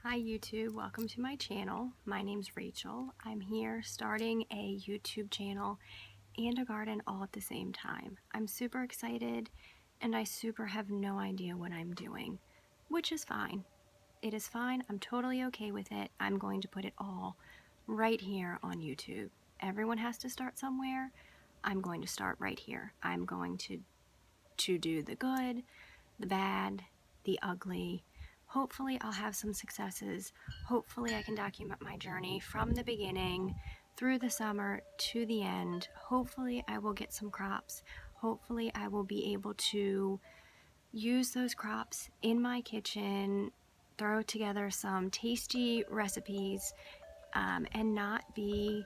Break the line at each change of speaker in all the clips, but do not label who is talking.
Hi YouTube, welcome to my channel. My name's Rachel. I'm here starting a YouTube channel and a garden all at the same time. I'm super excited and I super have no idea what I'm doing, which is fine. It is fine. I'm totally okay with it. I'm going to put it all right here on YouTube. Everyone has to start somewhere. I'm going to start right here. I'm going to do the good, the bad, the ugly. Hopefully I'll have some successes. Hopefully I can document my journey from the beginning through the summer to the end. Hopefully I will get some crops. Hopefully I will be able to use those crops in my kitchen, throw together some tasty recipes, and not be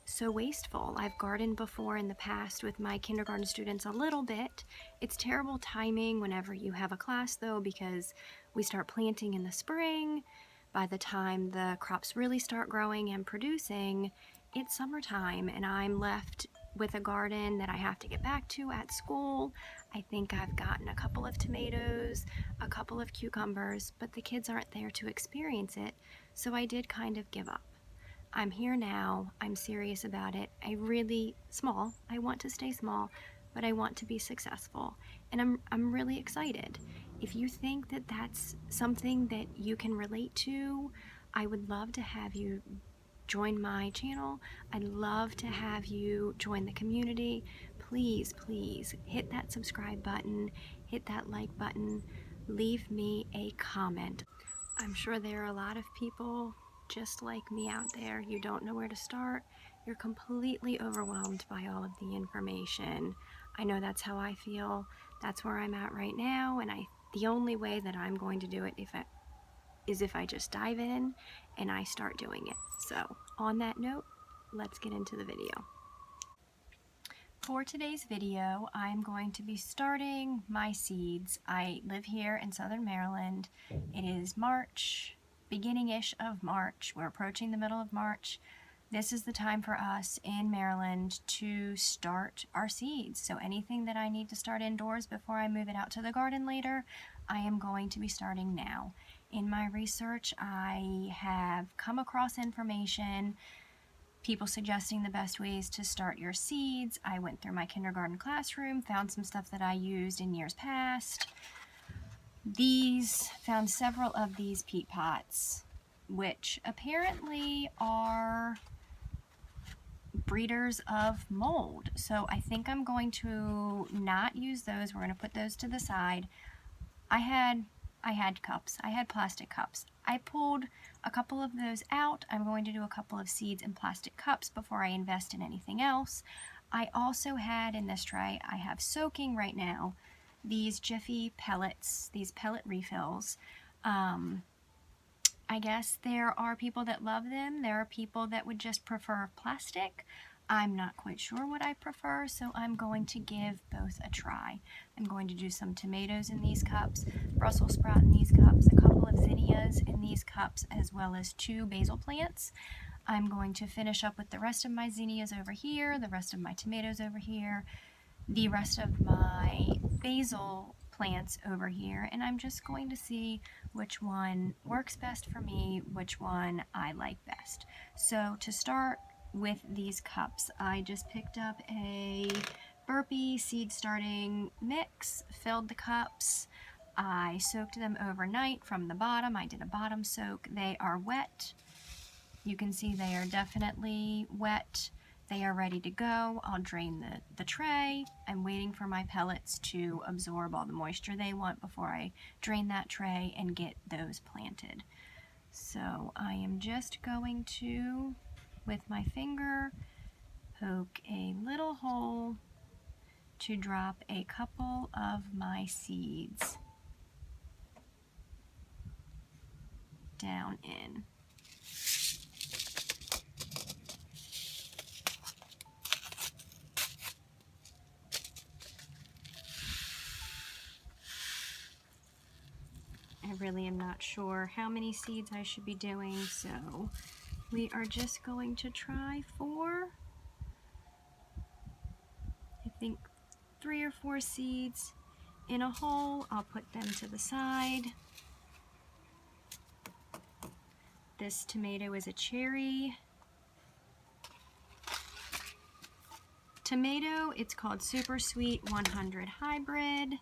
so wasteful. I've gardened before in the past with my kindergarten students a little bit. It's terrible timing whenever you have a class though, because we start planting in the spring. By the time the crops really start growing and producing, it's summertime and I'm left with a garden that I have to get back to at school. I think I've gotten a couple of tomatoes, a couple of cucumbers, but the kids aren't there to experience it, so I did kind of give up. I'm here now. I'm serious about it. I want to stay small, but I want to be successful. And I'm really excited. If you think that that's something that you can relate to, I would love to have you join my channel. I'd love to have you join the community. Please, please hit that subscribe button, hit that like button, leave me a comment. I'm sure there are a lot of people just like me out there. You don't know where to start. You're completely overwhelmed by all of the information. I know that's how I feel. That's where I'm at right now, and the only way that I'm going to do it is if I just dive in and I start doing it. So, on that note, let's get into the video. For today's video, I'm going to be starting my seeds. I live here in Southern Maryland. It is March, beginning-ish of March. We're approaching the middle of March. This is the time for us in Maryland to start our seeds. So anything that I need to start indoors before I move it out to the garden later, I am going to be starting now. In my research, I have come across information, people suggesting the best ways to start your seeds. I went through my kindergarten classroom, found some stuff that I used in years past. Found several of these peat pots, which apparently are breeders of mold. So I think I'm going to not use those. We're going to put those to the side. I had cups. I had plastic cups. I pulled a couple of those out. I'm going to do a couple of seeds in plastic cups before I invest in anything else. I also had in this tray, I have soaking right now, these Jiffy pellets, these pellet refills. I guess there are people that love them. There are people that would just prefer plastic. I'm not quite sure what I prefer, so I'm going to give both a try. I'm going to do some tomatoes in these cups, Brussels sprout in these cups, a couple of zinnias in these cups, as well as 2 basil plants. I'm going to finish up with the rest of my zinnias over here, the rest of my tomatoes over here, the rest of my basil plants over here, and I'm just going to see which one works best for me, which one I like best. So to start with these cups, I just picked up a Burpee seed starting mix, filled the cups. I soaked them overnight from the bottom. I did a bottom soak. They are wet. You can see they are definitely wet. They are ready to go. I'll drain the tray. I'm waiting for my pellets to absorb all the moisture they want before I drain that tray and get those planted. So I am just going to, with my finger, poke a little hole to drop a couple of my seeds down in. I really am not sure how many seeds I should be doing, so we are just going to try for, I think, 3 or 4 seeds in a hole. I'll put them to the side. This tomato is a cherry tomato. It's called Super Sweet 100 Hybrid.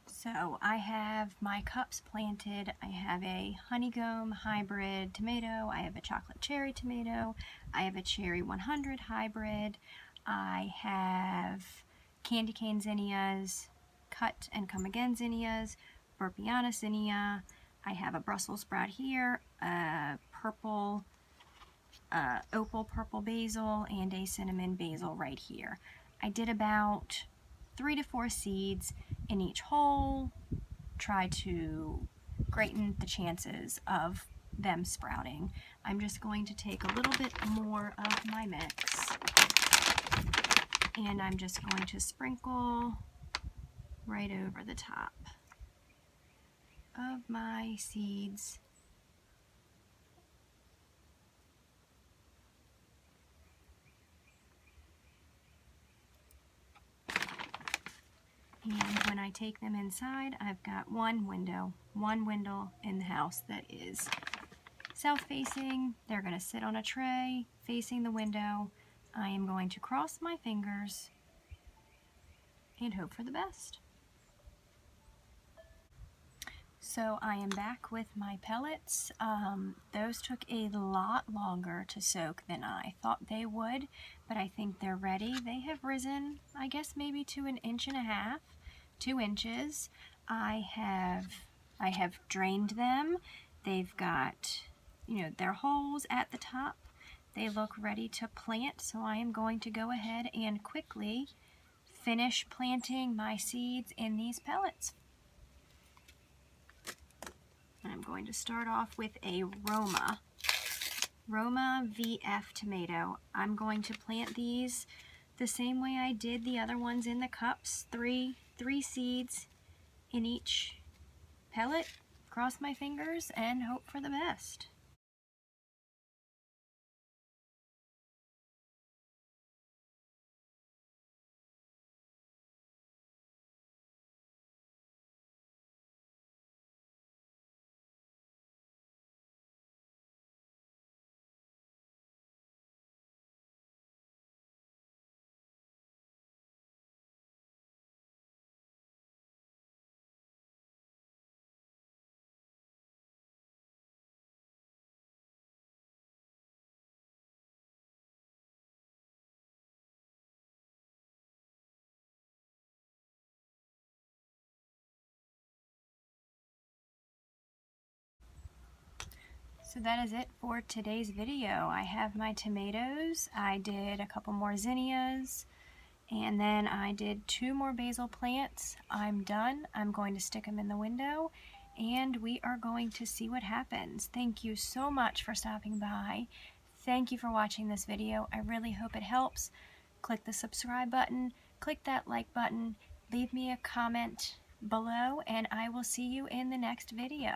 So I have my cups planted. I have a Honeycomb hybrid tomato. I have a chocolate cherry tomato. I have a cherry 100 hybrid. I have candy cane zinnias, cut and come again zinnias, Burpeeana zinnia. I have a Brussels sprout here, a purple, opal purple basil, and a cinnamon basil right here. I did about 3 to 4 seeds in each hole, try to greaten the chances of them sprouting. I'm just going to take a little bit more of my mix, and I'm just going to sprinkle right over the top of my seeds. And when I take them inside, I've got one window in the house that is south-facing. They're going to sit on a tray facing the window. I am going to cross my fingers and hope for the best. So I am back with my pellets. Those took a lot longer to soak than I thought they would, but I think they're ready. They have risen, I guess, maybe to 1.5 inches, 2 inches. I have drained them. They've got, their holes at the top. They look ready to plant, so I am going to go ahead and quickly finish planting my seeds in these pellets. I'm going to start off with a Roma VF tomato. I'm going to plant these the same way I did the other ones in the cups. Three seeds in each pellet. Cross my fingers and hope for the best. So that is it for today's video. I have my tomatoes. I did a couple more zinnias, and then I did 2 more basil plants. I'm done. I'm going to stick them in the window, and we are going to see what happens. Thank you so much for stopping by. Thank you for watching this video. I really hope it helps. Click the subscribe button, click that like button, leave me a comment below, and I will see you in the next video.